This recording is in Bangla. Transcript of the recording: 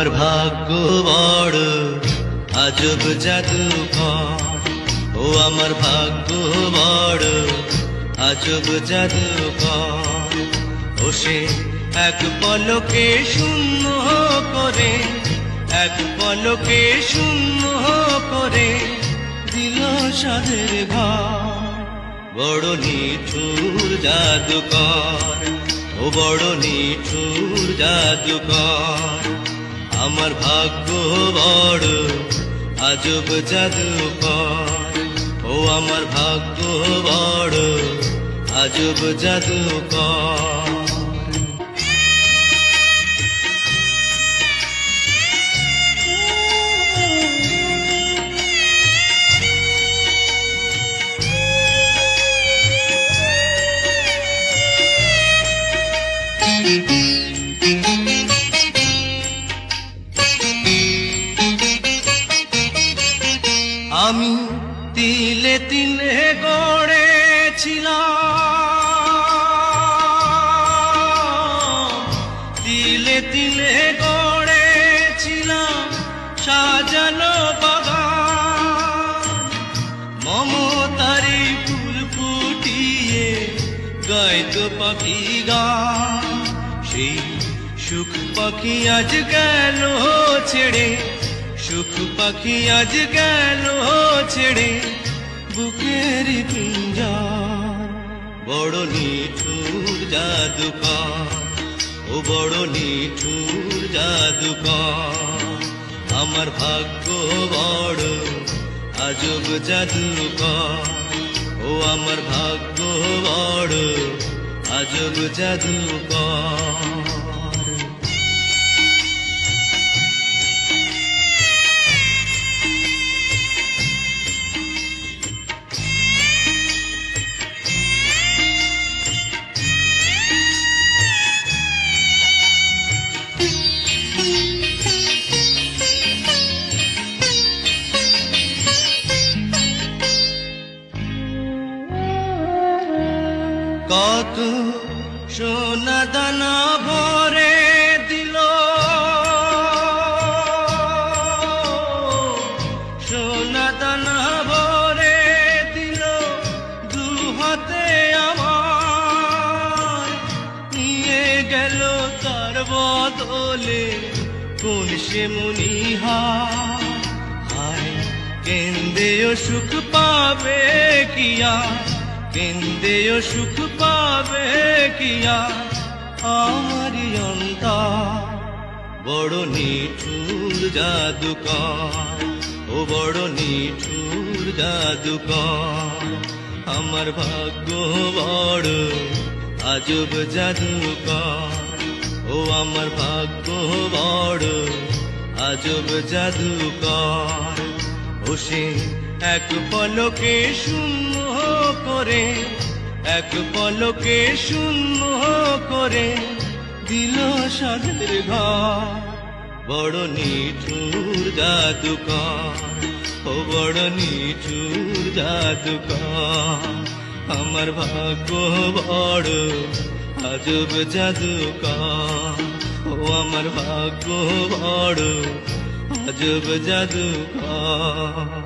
আমার ভাগ্য বড় আজব জাদুকর, ও আমার ভাগ্য বড় আজব জাদুকর। ও সে এক পলকে শূন্য করে, এক পলকে শূন্য করে দিল সাধের ঘর। বড় নিঠুর জাদুকর, ও বড় নিঠুর জাদুকর। আমার ভাগ্য বড় আজব জাদুকর, ও আমার ভাগ্য বড় আজব জাদুকর। আমি তিলে তিলে গড়েছিলাম, তিলে তিলে গড়েছিলাম সাজানো বাগান। মমতারি ফুল ফুটিয়ে গাইতো পাখি গান। সেই সুখ পাখি আজ গেল ছেড়ে, সুখ পাখি আজ গেল ছেড়ে বুকের পিঞ্জর। বড় নিঠুর জাদুকর, ও বড় নিঠুর জাদুকর। আমার ভাগ্য বড় আজব জাদুকর, ও আমার ভাগ্য বড় আজব জাদুকর। কত সোনা দানা ভরে দিল, সোনা দানা ভরে দিল দু হাতে আমার। নিয়ে গেল তার বদলে কোন সে মনিহার। হায় কেন্দেও সুখ পাবে কিয়া, কেন্দেও সুখ পাবে কিয়া আমারি অন্তর। বড় নিঠুর জাদুকর, ও বড় নিঠুর জাদুকর। আমার ভাগ্য বড় আজব জাদুকর, ও আমার ভাগ্য বড় আজব জাদুকর। ও সে এক পলকে শূন্য করে, এক পলকে শূন্য করে দিল সাধের ঘর। বড় নিঠুর জাদুকর, ও বড় নিঠুর জাদুকর। আমার ভাগ্য বড় আজব জাদুকর, ও আমার ভাগ্য বড় আজব জাদুকর।